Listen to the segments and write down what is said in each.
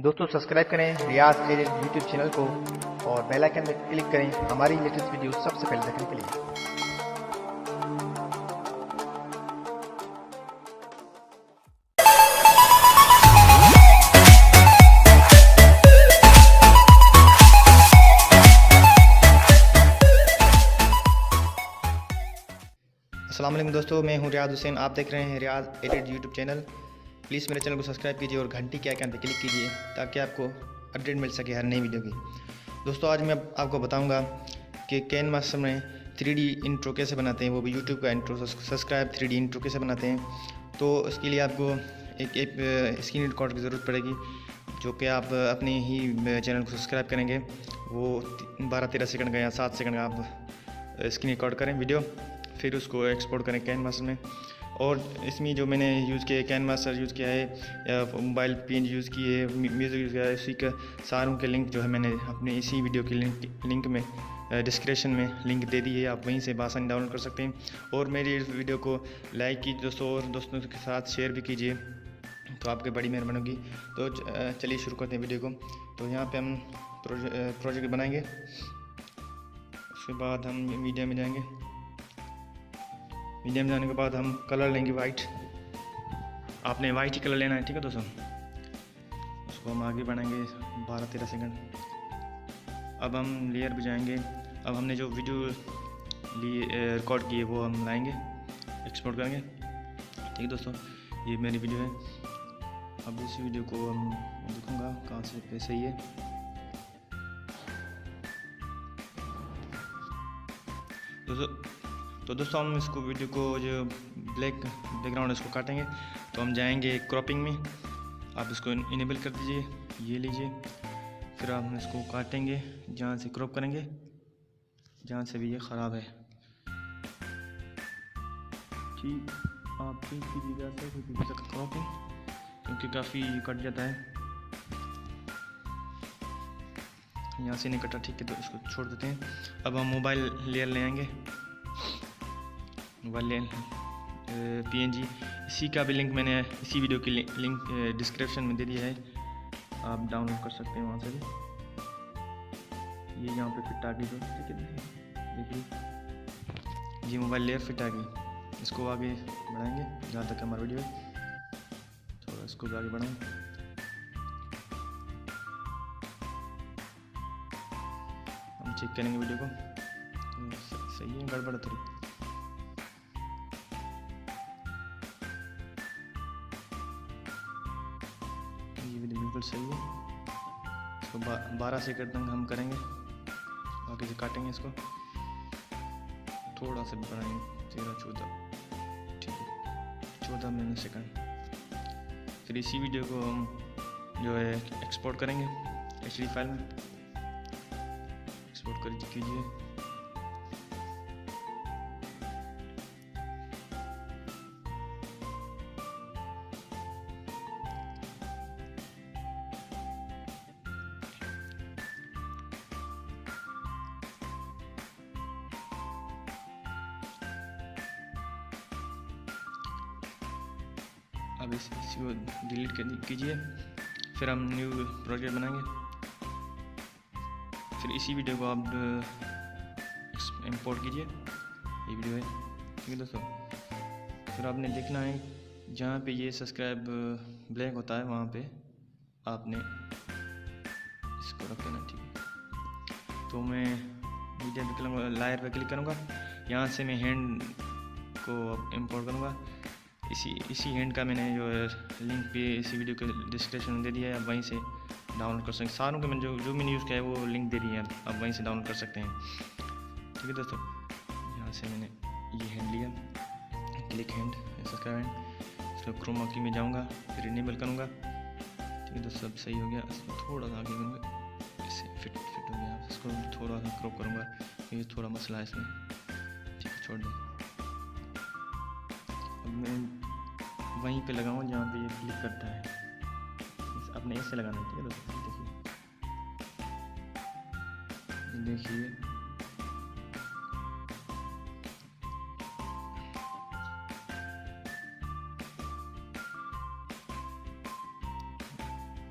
दोस्तों सब्सक्राइब करें रियाज trader YouTube channel को और बेल आइकन में क्लिक करें हमारी लेटेस्ट वीडियो सबसे पहले देखने के लिए। अस्सलाम वालेकुम दोस्तों, मैं हूं रियाज हुसैन। आप देख रहे हैं रियाज ट्रेडर यूट्यूब चैनल। प्लीज़ मेरे चैनल को सब्सक्राइब कीजिए और घंटी के आइकन पर क्लिक कीजिए ताकि आपको अपडेट मिल सके हर नई वीडियो की। दोस्तों आज मैं आपको बताऊंगा कि कैनवास में 3D इंट्रो कैसे बनाते हैं, वो भी यूट्यूब का इंट्रो सब्सक्राइब 3D इंट्रो कैसे बनाते हैं। तो इसके लिए आपको एक स्क्रीन रिकॉर्ड की ज़रूरत पड़ेगी, जो कि आप अपने ही चैनल को सब्सक्राइब करेंगे। वो 12-13 सेकंड का या 7 सेकंड का आप स्क्रीन रिकॉर्ड करें वीडियो, फिर उसको एक्सपोर्ट करें कैनवास में। और इसमें जो मैंने यूज़ किया है कैनवासर यूज़ किया है या मोबाइल पेन यूज़ की है, म्यूज़िक यूज़ किया है, उसी का सारों के लिंक जो है मैंने अपने इसी वीडियो के लिंक में डिस्क्रिप्शन में लिंक दे दी है। आप वहीं से आसानी डाउनलोड कर सकते हैं। और मेरी इस वीडियो को लाइक कीजिए दोस्तों, और दोस्तों के साथ शेयर भी कीजिए, तो आपकी बड़ी मेहरबानी होगी। तो चलिए शुरू करते हैं वीडियो को। तो यहाँ पे हम प्रोजेक्ट बनाएंगे, उसके बाद हम मीडिया में जाएंगे। मीडियम जाने के बाद हम कलर लेंगे वाइट। आपने वाइट ही कलर लेना है, ठीक है दोस्तों। उसको हम आगे बढ़ाएंगे 12-13 सेकंड। अब हम लेयर पे जाएंगे। अब हमने जो वीडियो रिकॉर्ड की है वो हम लाएंगे, एक्सपोर्ट करेंगे, ठीक है दोस्तों। ये मेरी वीडियो है। अब इस वीडियो को हम दिखाऊंगा कहाँ से पे सही है। तो दोस्तों हम इसको वीडियो को जो ब्लैक बैकग्राउंड इसको काटेंगे। तो हम जाएंगे क्रॉपिंग में, आप इसको इनेबल कर दीजिए, ये लीजिए। फिर हम इसको काटेंगे, जहाँ से क्रॉप करेंगे, जहाँ से भी ये ख़राब है, ठीक आप ठीक कीजिएगा सर क्रॉपिंग, क्योंकि काफ़ी कट जाता है। यहाँ से नहीं कटा, ठीक है, तो इसको छोड़ देते हैं। अब हम मोबाइल लेयर ले आएंगे, मोबाइल PNG। इसी का भी लिंक मैंने इसी वीडियो की लिंक डिस्क्रिप्शन में दे दिया है, आप डाउनलोड कर सकते हैं वहाँ से भी। ये यहाँ पे फिट आ गई, तो ठीक है, देखिए ये मोबाइल लेयर फिट आ गई। इसको आगे बढ़ाएंगे जहाँ तक हमारा वीडियो है, थोड़ा इसको भी आगे बढ़ाएं। हम चेक करेंगे वीडियो को, तो सही है, गड़बड़ थोड़ी। ये वीडियो बिल्कुल सही है। इसको 12 सेकंड तक हम करेंगे, आगे से काटेंगे इसको, थोड़ा सा बढ़ाएंगे 13-14, ठीक है, 14 सेकंड। फिर इसी वीडियो को हम जो है एक्सपोर्ट करेंगे HD फाइल में, एक्सपोर्ट कर कीजिए। अब इसको डिलीट कीजिए। फिर हम न्यू प्रोजेक्ट बनाएंगे। फिर इसी वीडियो को आप इंपोर्ट कीजिए, ये वीडियो है, ठीक है दोस्तों। फिर आपने देखना है जहाँ पे ये सब्सक्राइब ब्लैक होता है, वहाँ पे आपने इसको रख देना, ठीक है। तो मैं मीडिया पे करूँगा, लायर पे क्लिक करूँगा, यहाँ से मैं हैंड को इंपोर्ट करूँगा। इसी हैंड का मैंने जो है लिंक पे इसी वीडियो के डिस्क्रिप्शन में दे दिया है, आप वहीं से डाउनलोड कर सकते हैं। सारों के मैंने जो मैंने यूज़ किया है वो लिंक दे दी है, आप वहीं से डाउनलोड कर सकते हैं, ठीक है दोस्तों। यहाँ से मैंने ये हैंड लिया, क्लिक हैंड, सब्सक्राइब हैंड, इसको क्रोमा की में जाऊँगा, फिर इनेबल करूँगा, ठीक है दोस्तों। सब सही हो गया। इसको थोड़ा सा आगे करूँगा, इससे फिट हो गया। इसको थोड़ा सा क्रॉप करूँगा, ये थोड़ा मसला है इसमें, ठीक है, छोड़ दें। अब मैं वहीं पे लगाऊँ जहाँ पे ये क्लिक करता है, अपने ऐसे लगाना है, ठीक है दोस्तों। देखिए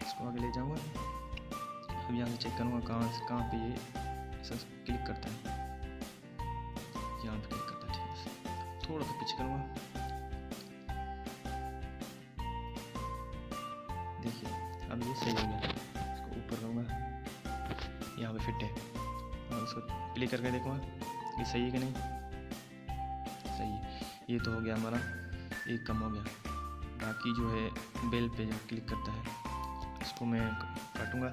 इसको आगे ले जाऊँगा। अब यहाँ से चेक करूँगा कहाँ पे ये ऐसा क्लिक करता है, यहाँ पे क्लिक करता है। ठीक है, थोड़ा सा पीछे करूँगा। देखिए अब ये सही हो गया। इसको ऊपर करूँगा, यहाँ पे फिट है, और इसको क्लिक करके देखूँगा ये सही है कि नहीं। सही है, ये तो हो गया हमारा, एक कम हो गया। बाकी जो है बेल पे जो क्लिक करता है इसको मैं काटूँगा।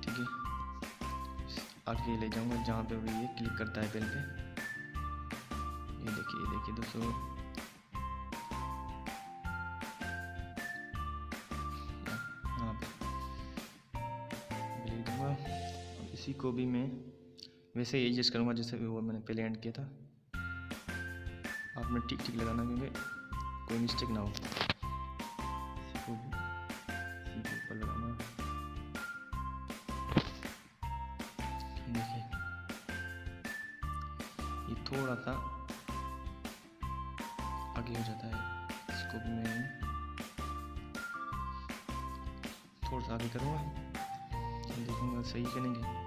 ठीक है, आगे ले जाऊँगा जहाँ पे भी ये क्लिक करता है बेल पे। ये देखिए दोस्तों, यहाँ पे ले दूँगा। इसी को भी मैं वैसे ही एडजस्ट करूँगा जैसे वो मैंने पहले एंड किया था। आपने ठीक ठीक लगाना क्योंकि कोई मिस्टेक ना हो। इसी के ऊपर लगाना। देखिए ये थोड़ा सा आगे हो जाता है, इसको भी मैं थोड़ा सा आगे करूँगा, देखूँगा सही करेंगे।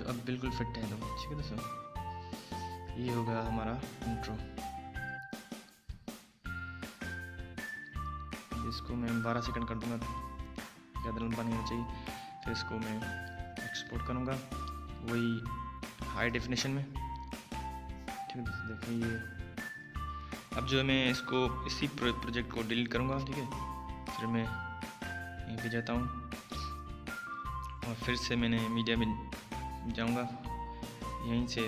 अब बिल्कुल फिट है तो ठीक है दोस्तों, ये होगा हमारा इंट्रो। इसको मैं 12 सेकंड कर दूंगा, ज़्यादा लंबा नहीं होना चाहिए। फिर इसको मैं एक्सपोर्ट करूँगा वही हाई डेफिनेशन में। ठीक है दोस्तों, देखिए ये अब जो है मैं इसको इसी प्रोजेक्ट को डिलीट करूँगा। ठीक है, फिर मैं यहीं पे जाता हूँ और फिर से मैंने मीडिया में जाऊंगा, यहीं से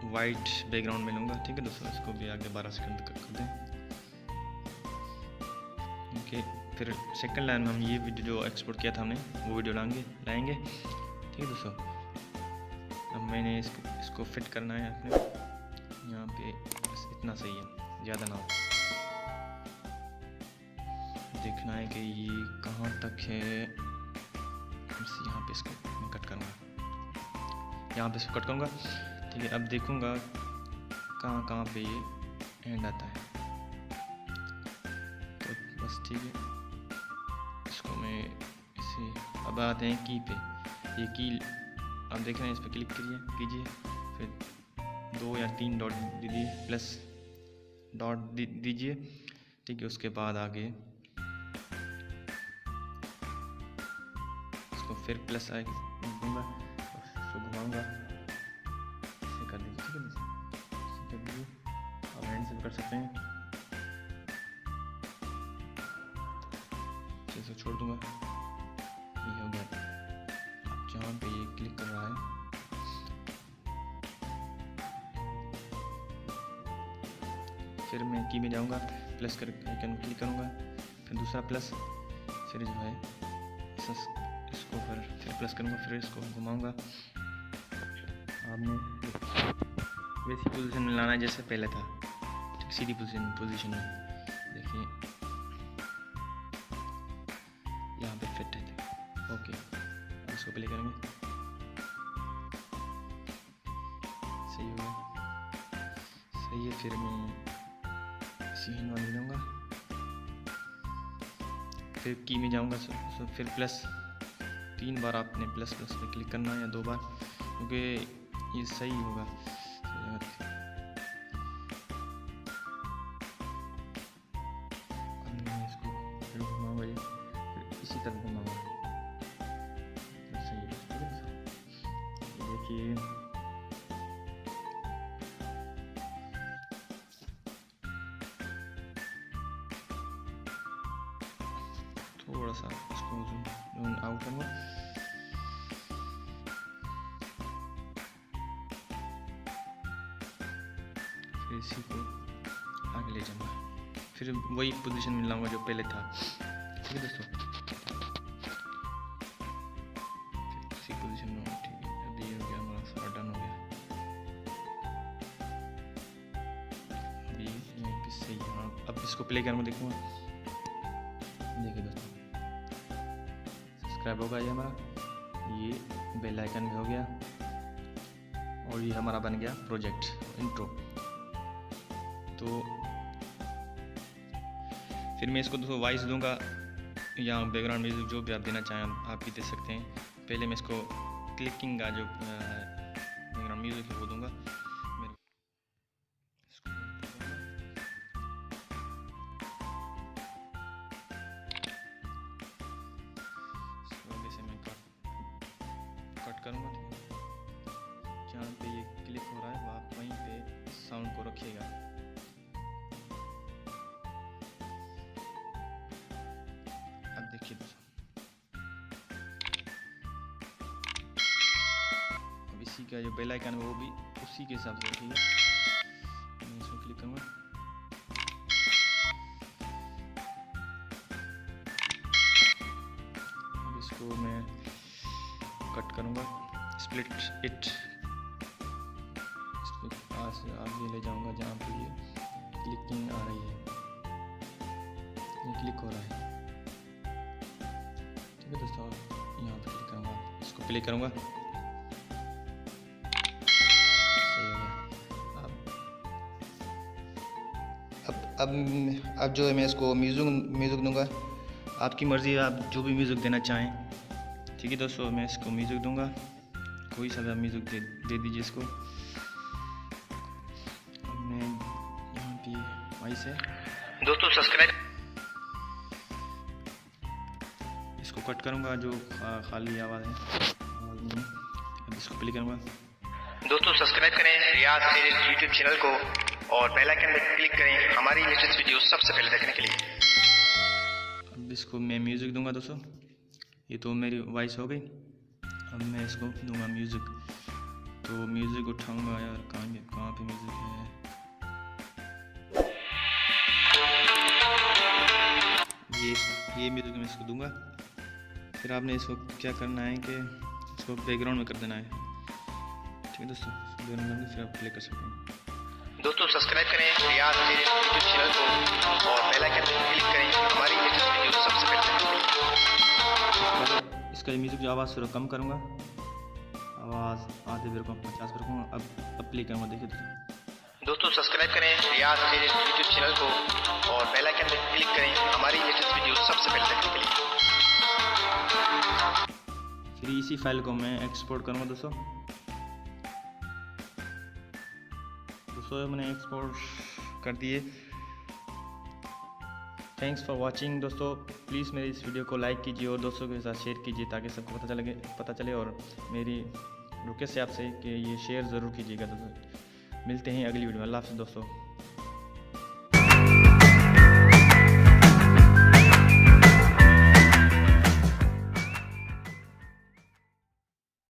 वाइट बैकग्राउंड में लूँगा। ठीक है दोस्तों, इसको भी आगे 12 सेकंड तक कर दें। ओके, फिर सेकंड लाइन में हम ये वीडियो जो एक्सपोर्ट किया था हमने वो वीडियो लाएंगे। ठीक है दोस्तों, अब मैंने इसको फिट करना है अपने यहाँ पे, बस इतना सही है, ज़्यादा ना हो। देखना है कि ये कहाँ तक है। यहाँ पे इसको मैं कट करूँगा, यहाँ पे इसको कट करूँगा। ठीक है, अब देखूँगा कहाँ पे ये एंड आता है। तो बस ठीक है, इसको मैं इसे अब आते हैं की पे। ये की आप देख रहे हैं, इस पर क्लिक कीजिए, फिर 2 या 3 डॉट दीजिए, प्लस डॉट दीजिए। ठीक है, उसके बाद आगे इसको फिर प्लस दूँगा, उसको घुमाऊँगा, इसे कर दीजिए। ठीक है, इसे कर दीजिए, आप हैंड से कर सकते हैं। इसे छोड़ दूँगा, ये हो गया। अब जहाँ पे ये क्लिक कर रहा है फिर मैं की में जाऊँगा, प्लस कर आइकन क्लिक करूँगा, फिर दूसरा प्लस, फिर जो है इसको फिर प्लस करूँगा, फिर इसको घुमाऊँगा। आपने वैसी पोजीशन में लाना है जैसे पहले था, ठीक सीधी पोजीशन में। देखिए यहाँ पे फिट है। ओके, अब इसको प्ले करेंगे, सही होगा, सही है। फिर मैं इसी हैंड वाली लूँगा, फिर की में जाऊँगा, फिर प्लस 3 बार आपने प्लस पे क्लिक करना है या 2 बार, क्योंकि ये सही होगा। इसको फिर घुमाऊंगा, ये फिर इसी तरह घुमाऊंगा, सही है। देखिए थोड़ा सा इसको जूम आउट करूँगा, फिर इसी को आगे ले जाऊँगा, फिर वही पोजीशन में लाऊंगा जो पहले था। ठीक है दोस्तों, इसी पोजीशन में। ठीक है, अभी हो गया हमारा सारा डन हो गया। अभी यहीं पे सही है। हाँ, अब इसको प्ले करूँगा, देखूँगा। देखिए दोस्तों, सब्सक्राइब होगा ये हमारा, ये बेल आइकन भी हो गया, और ये हमारा बन गया प्रोजेक्ट इंट्रो। तो फिर मैं इसको दोस्तों वॉइस दूंगा या बैकग्राउंड म्यूजिक जो भी आप देना चाहें आप भी दे सकते हैं। पहले मैं इसको क्लिकिंग का जो बैकग्राउंड म्यूजिक है वो दूंगा। जैसे मैं कट करूँगा, जहाँ पे ये क्लिक हो रहा है वो आप वहीं पे साउंड को रखिएगा। अब देखिए अब इसी का जो बेल आइकन है वो भी उसी के हिसाब से रखिएगा। मैं इसको क्लिक करूँगा, अब इसको मैं कट करूँगा, स्प्लिट इट, आगे ले जाऊँगा जहाँ पे ये क्लिकिंग आ रही है, ये क्लिक हो रहा है। ठीक है दोस्तों, यहाँ पे क्लिक करूँगा, इसको प्ले करूँगा, सही हो गया। अब जो है मैं इसको म्यूज़िक दूँगा। आपकी मर्ज़ी है, आप जो भी म्यूज़िक देना चाहें। ठीक है दोस्तों, मैं इसको म्यूज़िक दूँगा, कोई सा भी म्यूज़िक दे दीजिए इसको। अब मैं यहाँ पे वॉइस है दोस्तों, सब्सक्राइब, इसको कट करूँगा जो खाली आवाज़ है। अब इसको प्ले करूँगा। दोस्तों सब्सक्राइब करें रियाज एडिट यूट्यूब चैनल को और बेल आइकन पर क्लिक करें हमारी लेटेस्ट वीडियो सबसे पहले देखने के लिए। अब इसको मैं म्यूज़िक दूंगा दोस्तों, ये तो मेरी वॉइस हो गई। अब मैं इसको दूंगा म्यूज़िक, तो म्यूज़िक उठाऊंगा यार, कहाँ पे म्यूज़िक है, ये म्यूज़िक मैं इसको दूंगा। फिर आपने इसको क्या करना है कि इसको बैकग्राउंड में कर देना है। ठीक है दोस्तों, बैकग्राउंड में फिर आप प्ले कर सकते हैं। दोस्तों सब्सक्राइब करें रियाज यूट्यूब चैनल को और बेल आइकन पर क्लिक करें हमारी लेटेस्ट वीडियो सबसे पहले। इसका म्यूज़िक जो आवाज़ थोड़ा कम करूँगा, आवाज़ आधे पे रखूँगा, 50 पे रखूँगा। अब प्ले करूँगा, देखिए दोस्तों सब्सक्राइब करें रियाज यूट्यूब चैनल को और बेल आइकन पर क्लिक करें हमारी लेटेस्ट वीडियो सबसे पहले देखने के लिए। फिर इसी फाइल को मैं एक्सपोर्ट करूँगा दोस्तों मैंने एक्सपोर्ट कर दिए। थैंक्स फॉर वाचिंग दोस्तों, प्लीज़ मेरी इस वीडियो को लाइक कीजिए और दोस्तों के साथ शेयर कीजिए ताकि सबको पता चले और मेरी रिक्वेस्ट है आपसे कि ये शेयर ज़रूर कीजिएगा दोस्तों। मिलते हैं अगली वीडियो में। अल्लाह हाफ़िज़ दोस्तों।